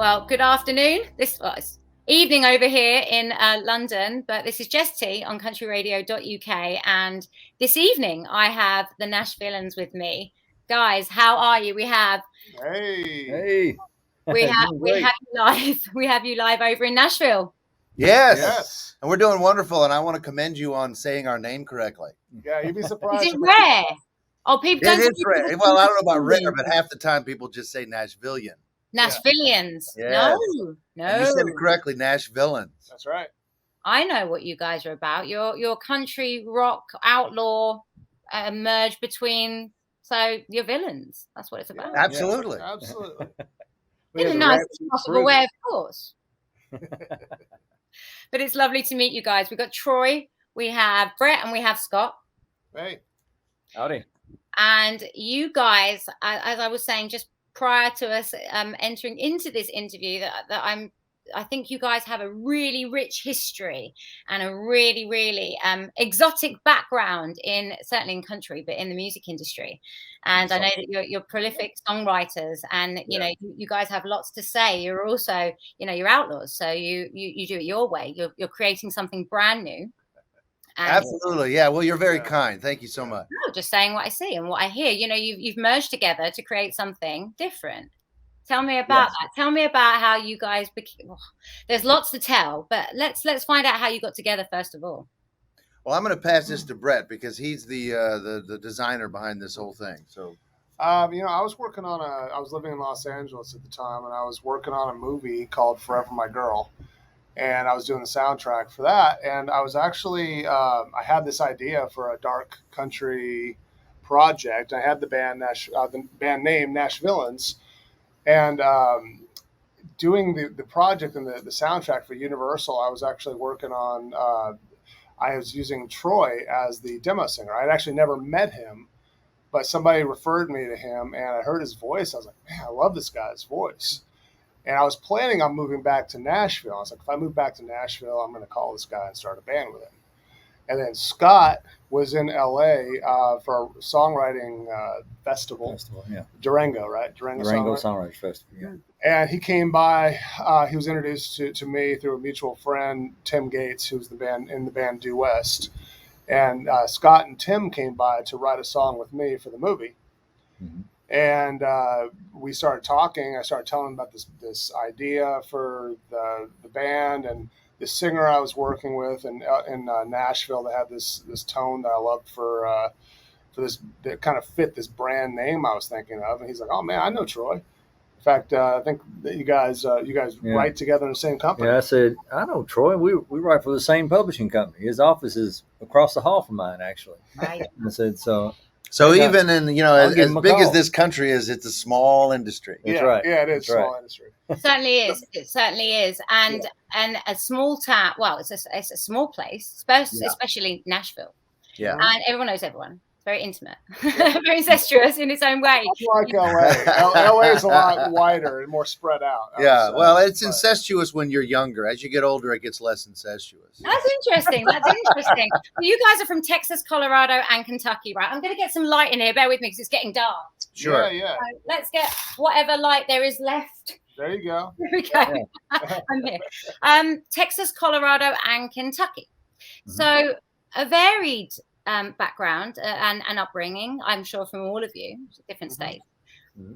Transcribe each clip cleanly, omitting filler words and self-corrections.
Well, good afternoon. It's evening over here in London, but this is Jess T on countryradio.uk. And this evening I have the Nashvillains with me. Guys, how are you? We have Hey. We have you live. We have you live over in Nashville. Yes. And we're doing wonderful, and I want to commend you on saying our name correctly. Yeah, you'd be surprised. Is it rare? Oh, people don't. It is rare. Well, I don't know about rare, but half the time people just say Nashvillian. Nashvillians. Yeah. No. And you said it correctly, Nashvillains. That's right. I know what you guys are about. You're country rock outlaw merge between. So you're villains. That's what it's about. Yeah, absolutely. Absolutely. In the nicest possible way, of course. But it's lovely to meet you guys. We've got Troy, we have Brett, and we have Scott. Hey. Howdy. And you guys, as I was saying just prior to us entering into this interview, I think you guys have a really rich history and a really, really exotic background certainly in country, but in the music industry. And I know that you're prolific songwriters, and you guys have lots to say. You're also, you're outlaws, so you do it your way. You're creating something brand new. Absolutely, yeah. Well, you're very kind. Thank you so much. No, just saying what I see and what I hear. You've merged together to create something different. Tell me about that. Tell me about how you guys became. There's lots to tell, but let's find out how you got together first of all. Well, I'm going to pass this to Brett because he's the designer behind this whole thing. So, I was working on I was living in Los Angeles at the time, and I was working on a movie called Forever My Girl, and I was doing the soundtrack for that. And I was actually I had this idea for a dark country project. I had the band name Nashvillains. And doing the project and the soundtrack for Universal, I was actually working on, I was using Troy as the demo singer. I'd actually never met him, but somebody referred me to him, and I heard his voice. I was like, man, I love this guy's voice. And I was planning on moving back to Nashville. I was like, if I move back to Nashville, I'm going to call this guy and start a band with him. And then Scott was in LA for a songwriting festival. Durango, right? Durango Songwriters Festival, yeah. And he came by. He was introduced to me through a mutual friend, Tim Gates, who's in the band Due West. And Scott and Tim came by to write a song with me for the movie. Mm-hmm. And we started talking. I started telling him about this idea for the band, and the singer I was working with in Nashville that had this tone that I loved for this, that kind of fit this brand name I was thinking of. And he's like, "Oh man, I know Troy. In fact, I think that you guys write together in the same company." Yeah, I said, "I know Troy. We write for the same publishing company. His office is across the hall from mine, actually." Right. I said, So even in as big as this country is, it's a small industry. That's right. Yeah, it is small industry. It certainly is. It certainly is. And a small town. Well, it's a small place, especially Nashville. Yeah. And everyone knows everyone. It's very intimate, very incestuous in its own way. Like LA. LA is a lot wider and more spread out. Yeah. Well, it's incestuous when you're younger. As you get older, it gets less incestuous. That's interesting. Well, you guys are from Texas, Colorado, and Kentucky, right? I'm going to get some light in here. Bear with me because it's getting dark. Sure. Yeah. So let's get whatever light there is left. There you go. Here we go. I'm here. Texas, Colorado, and Kentucky. Mm-hmm. So a varied background and upbringing, I'm sure, from all of you, different states. Mm-hmm.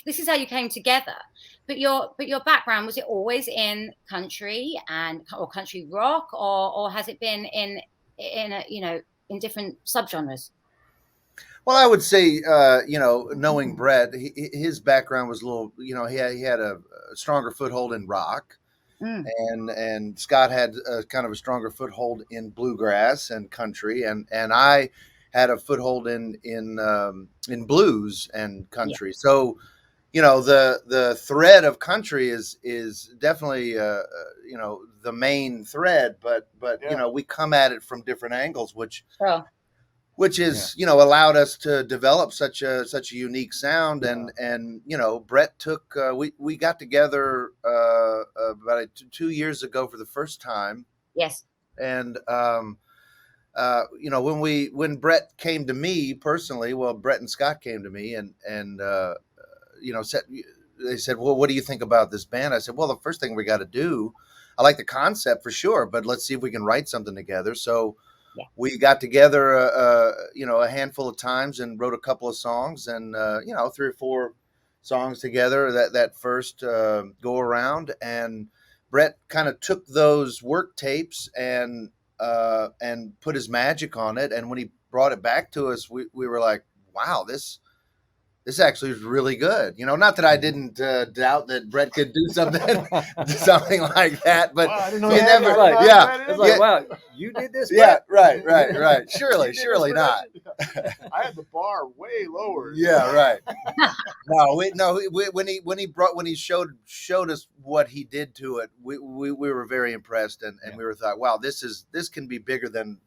This is how you came together, but your background, was it always in country or country rock, or has it been in different subgenres? Well, I would say, knowing Brett, his background was a little, he had a stronger foothold in rock. And Scott had kind of a stronger foothold in bluegrass and country, and I had a foothold in blues and country. Yeah. So, the thread of country is definitely the main thread, but we come at it from different angles, which is allowed us to develop such a unique sound. And Brett took we got together about 2 years ago for the first time. Yes. And when Brett came to me personally, well, Brett and Scott came to me and they said, well, what do you think about this band? I said, well, the first thing we got to do, I like the concept for sure, but let's see if we can write something together. So we got together, a handful of times and wrote a couple of songs and, 3 or 4 songs together that first go around. And Brett kind of took those work tapes and put his magic on it. And when he brought it back to us, we were like, wow, this actually is really good. Not that I didn't doubt that Brett could do something like that, but wow, I didn't know you never, It's like, wow, you did this? Yeah, Brett? right. Surely not. I had the bar way lower. Yeah, right. When he showed us what he did to it, we were very impressed, and we were thought, wow, this can be bigger than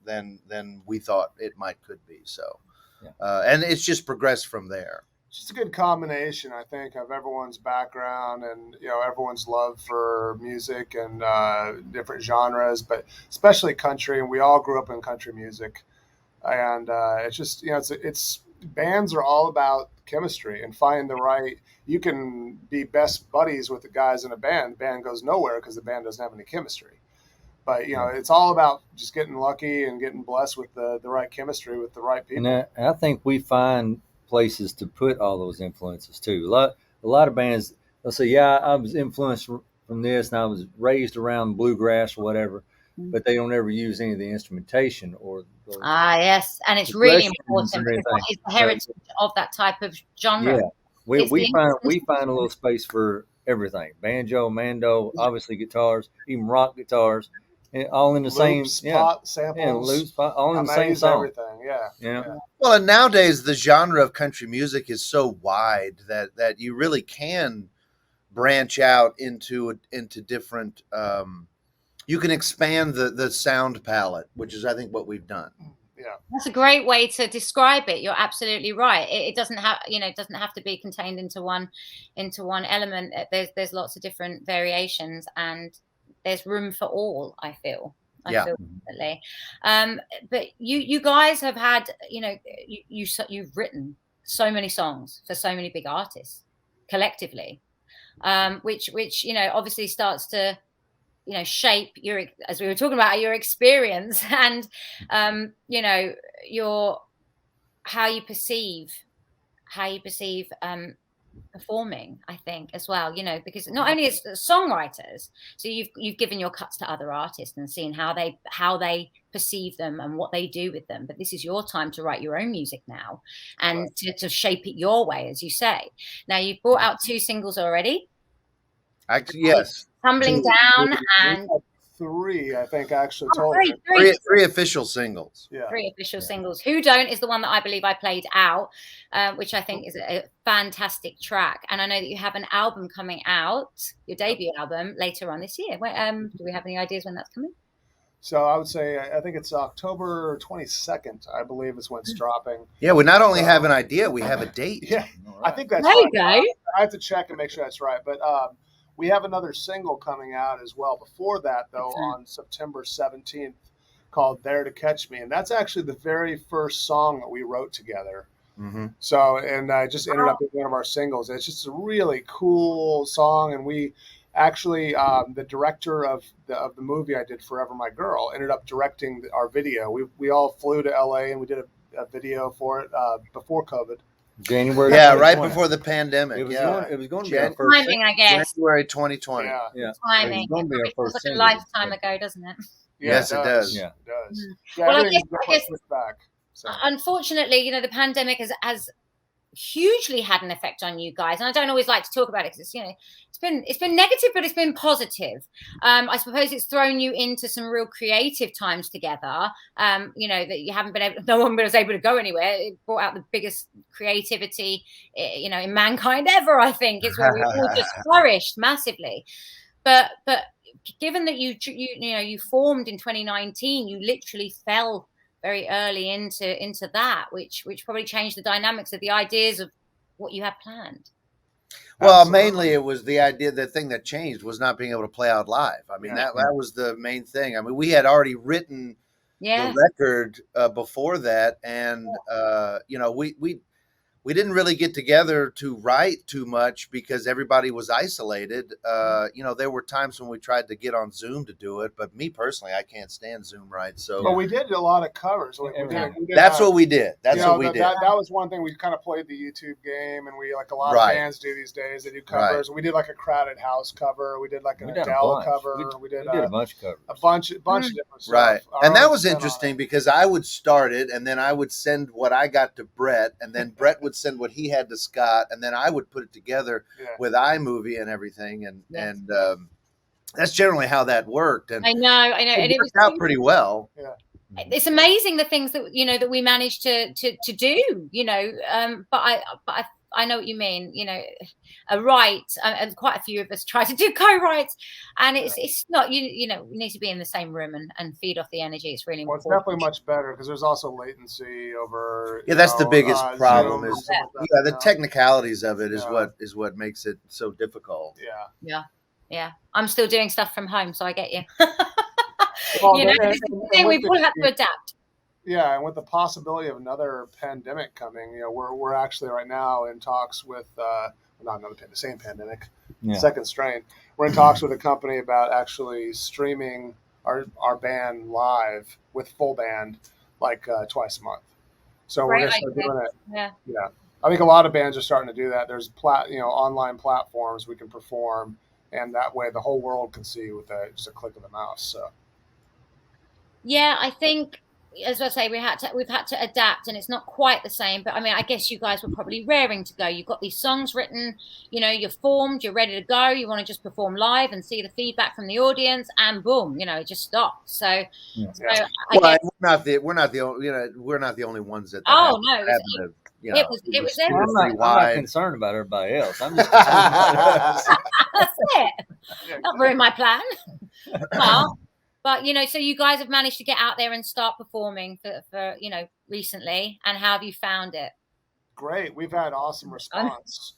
we thought it could be. So, and it's just progressed from there. Just a good combination, I think, of everyone's background and everyone's love for music and different genres, but especially country. And we all grew up in country music, and it's just it's bands are all about chemistry and finding the right. You can be best buddies with the guys in a band. The band goes nowhere because the band doesn't have any chemistry. But it's all about just getting lucky and getting blessed with the right chemistry with the right people. And I think we find places to put all those influences too. A lot of bands, they'll say, I was influenced from this and I was raised around bluegrass or whatever, but they don't ever use any of the instrumentation or yes, and it's really important because what is the heritage of that type of genre? Yeah, we find a little space for everything: banjo, mando, obviously guitars, even rock guitars, and all in the Loops, same pop, samples, loops, pop, all in the same song. Everything, yeah. Well, and nowadays the genre of country music is so wide that you really can branch out into different. You can expand the sound palette, which is, I think, what we've done. Yeah, that's a great way to describe it. You're absolutely right. It doesn't have, it doesn't have to be contained into one element. There's lots of different variations, and there's room for all. I feel definitely. But you guys have had, you've written so many songs for so many big artists collectively, which obviously starts to shape your, as we were talking about, your experience and your how you perceive performing, I think, as well, because not only as songwriters, so you've given your cuts to other artists and seen how they perceive them and what they do with them, but this is your time to write your own music now and to shape it your way, as you say. Now you've brought out 2 singles already. Actually, yes. Tumbling Down and 3, I think, actually. Three official singles. Yeah. 3 official singles. Who Don't is the one that I believe I played out, which I think is a fantastic track. And I know that you have an album coming out, your debut album, later on this year. Do we have any ideas when that's coming? So I would say, I think it's October 22nd, I believe, is when it's dropping. Yeah, we not only have an idea, we have a date. Yeah, I think that's there right. You go. I have to check and make sure that's right. But we have another single coming out as well before that, though, on September 17th, called There to Catch Me. And that's actually the very first song that we wrote together. Mm-hmm. So, and I just ended up in one of our singles. It's just a really cool song. And we actually, the director of the movie I did, Forever My Girl, ended up directing our video. We all flew to LA and we did a video for it before COVID. January. Yeah, right before the pandemic. It was going to be Jan- our first Timing, I guess. January 2020. Yeah. Timing. It was going to be our It feels first like a single. lifetime ago, doesn't it? Yes, it does. Yeah. It does. Mm. Yeah, Well, I everything guess pushed back. So. Unfortunately, the pandemic has hugely had an effect on you guys, and I don't always like to talk about it because it's been negative, but it's been positive. I suppose it's thrown you into some real creative times together. That you haven't been able, no one was able to go anywhere. It brought out the biggest creativity, in mankind ever. I think it's where we all just flourished massively. But given that you formed in 2019, you literally fell very early into that, which probably changed the dynamics of the ideas of what you had planned. Well, mainly it was the idea. The thing that changed was not being able to play out live. I mean, that was the main thing. I mean, we had already written Yeah. the record before that, and you know, we didn't really get together to write too much because everybody was isolated. You know, there were times when we tried to get on Zoom to do it, but me personally, I can't stand Zoom, right? So, But we did a lot of covers. that's what we did. That's what we did. That was one thing. We kind of played the YouTube game, and we like a lot Right. of bands do these days. They do covers. Right. We did like a Crowded House cover. We did like an We did a Adele bunch. cover. We did a bunch of covers. a bunch of different stuff. Right. Our And that own was spin on interesting it. because I would start it and then I would send what I got to Brett, and then Brett would send what he had to Scott, and then I would put it together with iMovie and everything. And that's generally how that worked. And I know. it worked out pretty well. Yeah. It's amazing the things that that we managed to do, but I know what you mean. A write, and quite a few of us try to do co-writes, and it's not you need to be in the same room and feed off the energy. It's really important. It's definitely much better because there's also latency over. That's the biggest problem. Zoom Is the technicalities of it is what makes it so difficult. Yeah. I'm still doing stuff from home, so I get you. Well, we've all had to adapt. Yeah, and with the possibility of another pandemic coming, we're actually right now in talks with not another the same pandemic, second strain. We're in talks with a company about actually streaming our band live with full band like twice a month. So we're gonna start doing it. Yeah. I think a lot of bands are starting to do that. There's online platforms we can perform, and that way the whole world can see with just a click of the mouse. So. Yeah, I think, as I say, we've had to adapt, and it's not quite the same. But I mean, I guess you guys were probably raring to go. You've got these songs written, you're formed, you're ready to go. You want to just perform live and see the feedback from the audience, and boom, it just stopped. So, we're not the only ones that. Oh no, it was I'm not concerned about everybody else. I'm just concerned about us. That's it. Not ruin my plan. Well. But, so you guys have managed to get out there and start performing for recently. And how have you found it? Great. We've had awesome response.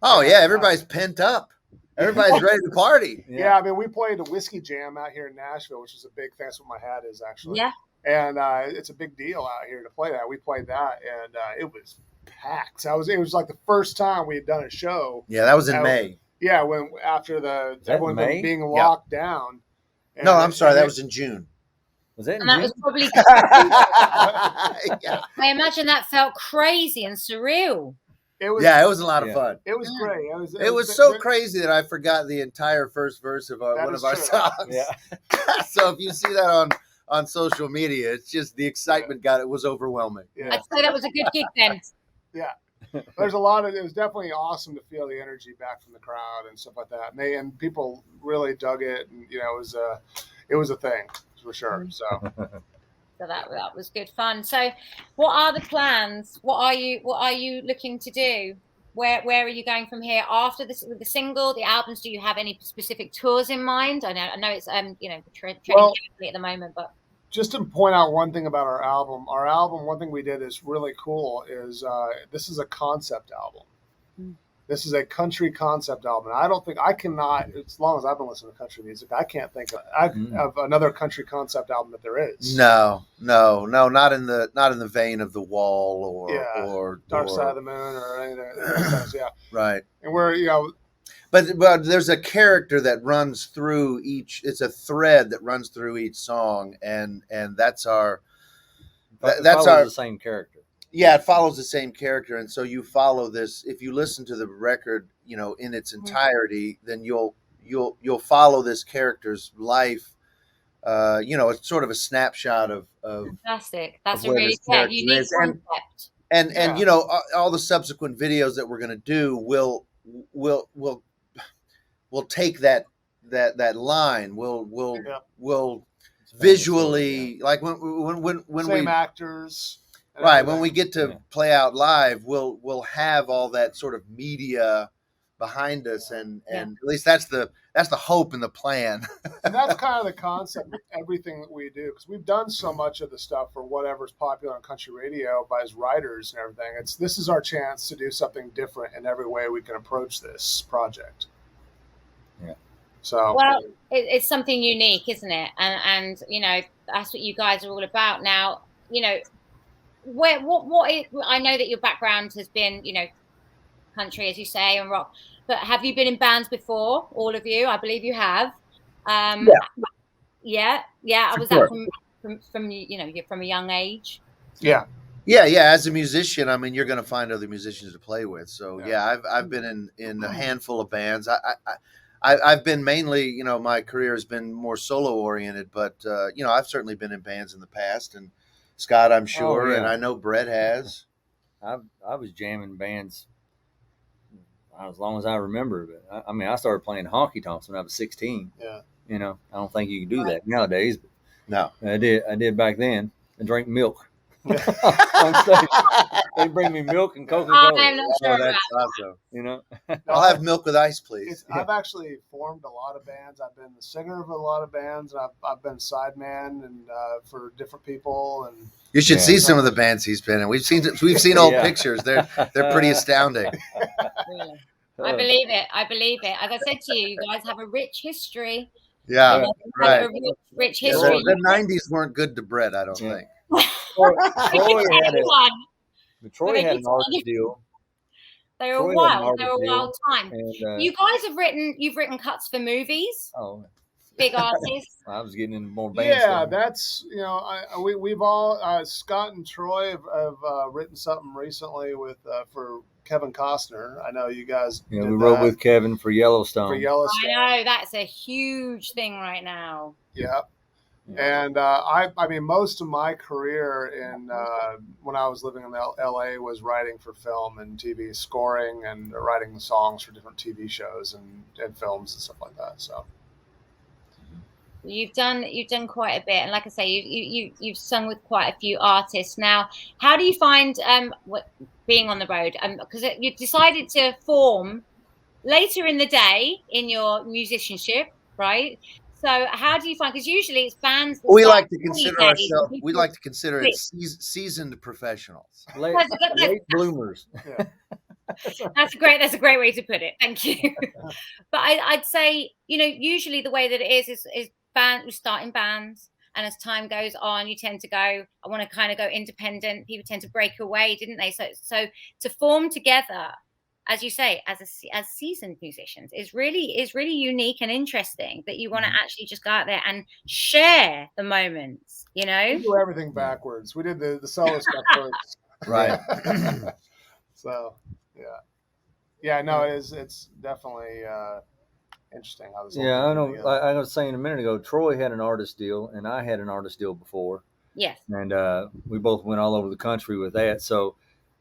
Oh, yeah. Everybody's pent up. Everybody's ready to party. Yeah. I mean, we played the Whiskey Jam out here in Nashville, which is a big thing. That's what my hat is, actually. Yeah. And it's a big deal out here to play that. We played that, and it was packed. It was like the first time we had done a show. Yeah, that was in May. Yeah, after everyone being locked down. No, I'm sorry. That was in June. Was that in June? That was probably. I imagine that felt crazy and surreal. It was a lot of fun. It was great. It was so crazy that I forgot the entire first verse of one of our songs. Yeah. So if you see that on social media, it's just the excitement was overwhelming. Yeah. I'd say that was a good gig then. Yeah. There's a lot of. It was definitely awesome to feel the energy back from the crowd and stuff like that. And people really dug it, and it was a thing for sure. So that was good fun. So, what are the plans? What are you looking to do? Where are you going from here after this with the single, the albums? Do you have any specific tours in mind? I know it's trading at the moment, but. Just to point out one thing about our album, one thing we did is really cool is this is a concept album. This is a country concept album. And I don't think I cannot, as long as I've been listening to country music, I can't think of another country concept album that there is. No, not in the vein of The Wall or Dark Side of the Moon or anything. Yeah, right. And we're But there's a character that runs through each. It's a thread that runs through each song, and that's our. That's our same character. Yeah, it follows the same character, and so you follow this. If you listen to the record, in its entirety, then you'll follow this character's life. It's sort of a snapshot of. Fantastic! That's a really unique concept. And all the subsequent videos that we're going to do will take that line. We'll visually like when same actors. Right. When we get to play out live, we'll have all that sort of media behind us, and at least that's the hope and the plan. And that's kind of the concept of everything that we do, because we've done so much of the stuff for whatever's popular on country radio by as writers and everything. This is our chance to do something different in every way we can approach this project. Yeah. So it's something unique, isn't it? And that's what you guys are all about. Now, you know, what I know that your background has been, you know, country, as you say, and rock, but have you been in bands before? All of you, I believe you have. Um, yeah, was that Sure. from you know, you're from a young age? Yeah. Yeah. As a musician, I mean, you're going to find other musicians to play with. So Yeah. I've been in a handful of bands. I've been mainly, you know, my career has been more solo oriented, but you know, I've certainly been in bands in the past, and Scott, I'm sure, and I know Brett has. I was jamming bands as long as I remember. But I mean, I started playing honky tonks when I was 16. Yeah. You know, I don't think you can do that nowadays, but No. I did back then. I drank milk on stage. They bring me milk and Coca-Cola. I'm not sure. That's awesome. You know, I'll have milk with ice, please. I've actually formed a lot of bands. I've been the singer of a lot of bands. And I've been sideman and for different people. And You should see some of the bands he's been in. We've seen old pictures. They're pretty astounding. Really. I believe it. As I said to you, you guys have a rich history. Yeah, You know, right. a rich Yeah, history. the 90s weren't good to Brett, I don't think. Troy had an artist deal. They were wild. They were a wild time. And, you guys you've written cuts for movies. Oh, big artists. I was getting into more bands. Yeah, that's, you know, we've all Scott and Troy have written something recently with for Kevin Costner. I know you guys. Yeah, we wrote with Kevin for Yellowstone. I know that's a huge thing right now. Yeah. And I mean, most of my career in when I was living in L.A. was writing for film and TV, scoring and writing songs for different TV shows and films and stuff like that. So you've done quite a bit, and like I say, you've sung with quite a few artists. Now, how do you find being on the road? Because you decided to form later in the day in your musicianship, right? So how do you find? Because usually it's bands. We like to consider ourselves. We like to consider it seasoned professionals, late bloomers. Yeah. That's a great way to put it. Thank you. But I'd say, you know, usually the way that it is we start in bands, and as time goes on, you tend to go, I want to kind of go independent. People tend to break away, didn't they? So to form together, as you say, as seasoned musicians is really unique and interesting, that you want to actually just go out there and share the moments, you know? We do everything backwards. We did the solo stuff first. Right. So yeah, no, it's definitely interesting how this. Yeah, I know. I was saying a minute ago, Troy had an artist deal, and I had an artist deal before. Yes. And we both went all over the country with that. So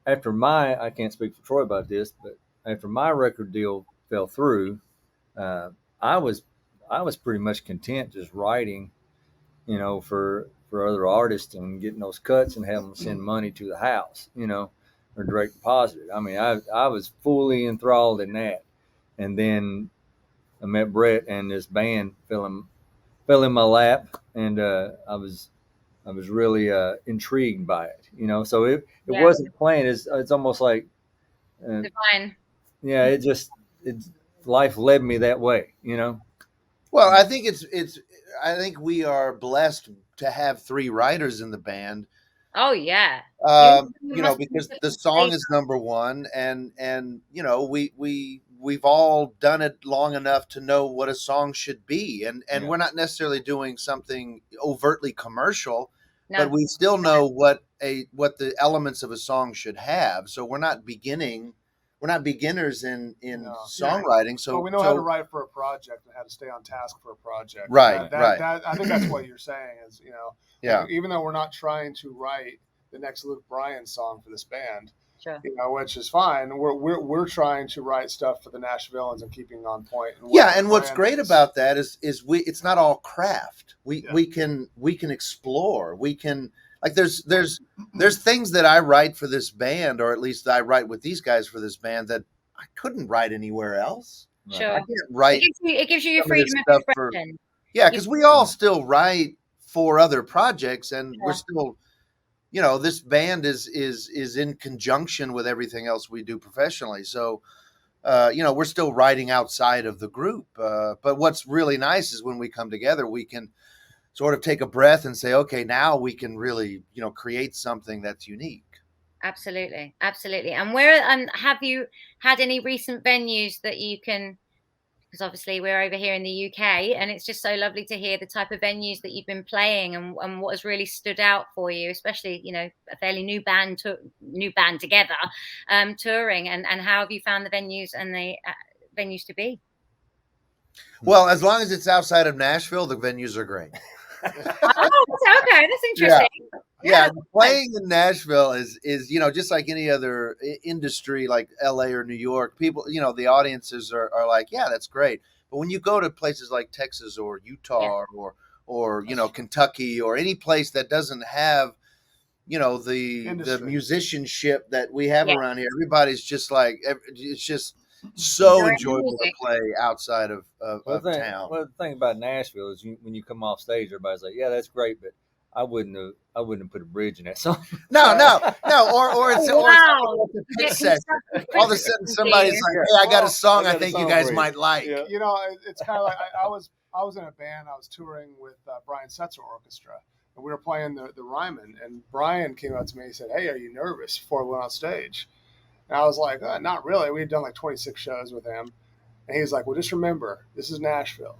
after I can't speak for Troy about this, but after my record deal fell through, I was pretty much content just writing, you know, for other artists and getting those cuts and having them send money to the house, you know, or direct deposit. I mean, I was fully enthralled in that. And then I met Brett, and this band fell in my lap, and I was really intrigued by it, you know. So it wasn't planned. It's almost like divine. Yeah, life led me that way, you know. Well, I think I think we are blessed to have three writers in the band. Oh yeah. You know, because the song is number one, and you know, we've all done it long enough to know what a song should be, and we're not necessarily doing something overtly commercial, but we still know what the elements of a song should have. So we're not beginners in songwriting. So we know how to write for a project and how to stay on task for a project. Right. I think that's what you're saying is, you know, yeah. Even though we're not trying to write the next Luke Bryan song for this band, sure, you know, which is fine. We're trying to write stuff for the Nashvillains and keeping on point. And what's great about that is it's not all craft. We can explore. We can, like, there's things that I write for this band, or at least I write with these guys for this band, that I couldn't write anywhere else. Sure. I can't write. It gives you your freedom of expression. Because we all still write for other projects, and we're still, you know, this band is in conjunction with everything else we do professionally. So, you know, we're still writing outside of the group. But what's really nice is when we come together, we can sort of take a breath and say, okay, now we can really, create something that's unique. Absolutely. Absolutely. And where, have you had any recent venues that you can, because obviously we're over here in the UK, and it's just so lovely to hear the type of venues that you've been playing and what has really stood out for you, especially, a fairly new band together, touring, and how have you found the venues and the venues to be? Well, as long as it's outside of Nashville, the venues are great. Oh, okay. That's interesting. Yeah, playing in Nashville is just like any other industry, like LA or New York. People, the audiences are like, yeah, that's great. But when you go to places like Texas or Utah or Kentucky or any place that doesn't have the musicianship that we have around here, everybody's just like, it's just so enjoyable to play outside of town. Well, the thing about Nashville is when you come off stage, everybody's like, "Yeah, that's great," but I wouldn't have put a bridge in that song. No. Or it's a pitch session. All of a sudden, somebody's like, "Hey, I got a song I think you guys might like." Yeah. It's kind of like I was in a band. I was touring with Brian Setzer Orchestra, and we were playing the Ryman. And Brian came up to me and said, "Hey, are you nervous?" Before we went on stage. And I was like, not really. We had done like 26 shows with him. And he was like, well, just remember, this is Nashville.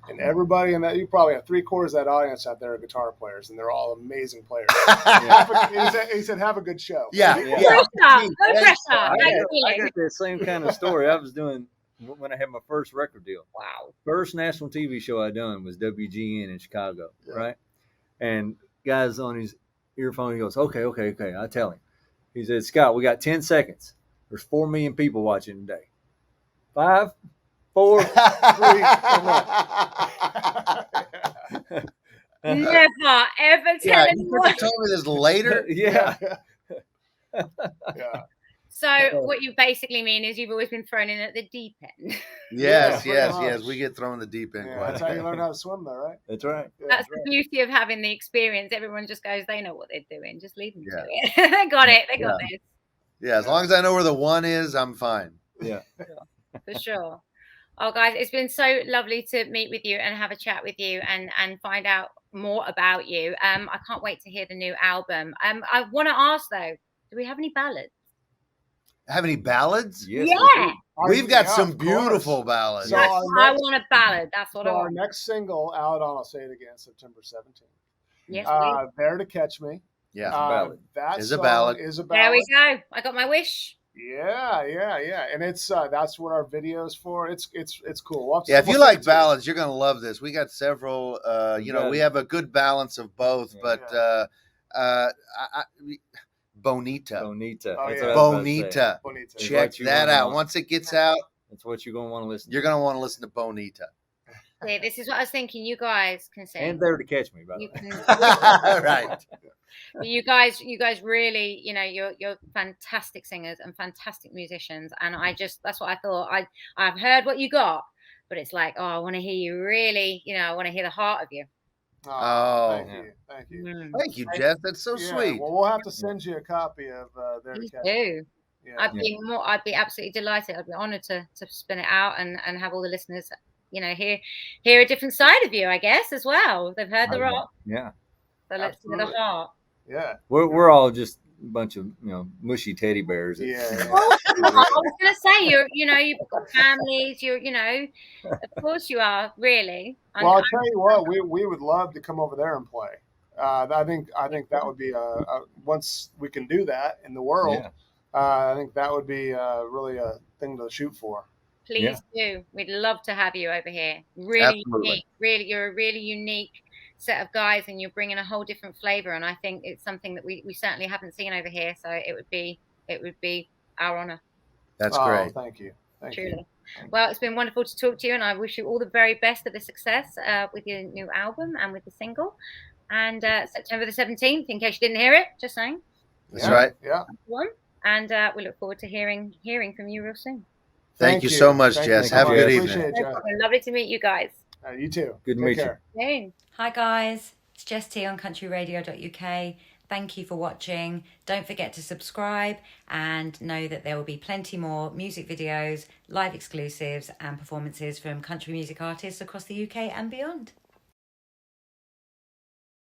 And everybody in that, you probably have 3/4 of that audience out there are guitar players, and they're all amazing players. He said, have a good show. Yeah. I got that same kind of story. I was doing when I had my first record deal. Wow. First national TV show I done was WGN in Chicago, right? And guys on his earphone, he goes, okay. I tell him. He said, Scott, we got 10 seconds. There's 4 million people watching today. 5, 4, 3, Never, ever tell anyone. You could have told me this later. Yeah. So what you basically mean is you've always been thrown in at the deep end. Yes. We get thrown in the deep end. That's how you learn how to swim, though, right? That's right. That's the beauty of having the experience. Everyone just goes, they know what they're doing. Just leave them to it. They got it. They got this. Yeah, as long as I know where the one is, I'm fine. Yeah. For sure. Oh, guys, it's been so lovely to meet with you and have a chat with you and find out more about you. I can't wait to hear the new album. I want to ask, though, do we have any ballads? Have any ballads? Yes, yeah. We've got some beautiful ballads. So I want a ballad. That's what I want. Our next single out on, I'll say it again, September 17th. Yes, There to Catch Me. Yeah, ballad. That is a ballad. There we go. I got my wish. Yeah. And it's that's what our video is for. It's cool. If you like ballads, you're gonna love this. We got several. We have a good balance of both, but Bonita. Bonita. Check that out. Once it gets out, that's what you're gonna want to listen to. You're gonna want to listen to Bonita. See, this is what I was thinking. You guys can sing. And There to Catch Me, by the way. Right. You guys really, you're fantastic singers and fantastic musicians. And that's what I thought. I've heard what you got, but it's like, I want to hear you really, I want to hear the heart of you. Thank you. Thank you, Jess. That's so sweet. Well, we'll have to send you a copy of There to Catch Me. I'd be absolutely delighted. I'd be honored to spin it out and have all the listeners, hear a different side of you, I guess, as well. They've heard the rock. Yeah. So let's hear the heart. Yeah. We're all just a bunch of mushy teddy bears. Yeah. I was gonna say you've got families. Of course you are. Really. Well, I'll tell you what. We would love to come over there and play. I think that would be once we can do that in the world. Yeah. I think that would be really a thing to shoot for. Please do. We'd love to have you over here. Really unique. Really, you're a really unique set of guys, and you're bringing a whole different flavor. And I think it's something that we certainly haven't seen over here. So it would be our honor. That's great. Thank you. Truly. Well, it's been wonderful to talk to you, and I wish you all the very best of the success with your new album and with the single. And September the 17th, in case you didn't hear it, just saying. That's right. Yeah. And we look forward to hearing from you real soon. Thank you so much, Jess. Have a good evening. Lovely to meet you guys. You too. Good to meet you. Hi, guys. It's Jess T on countryradio.uk. Thank you for watching. Don't forget to subscribe and know that there will be plenty more music videos, live exclusives and performances from country music artists across the UK and beyond.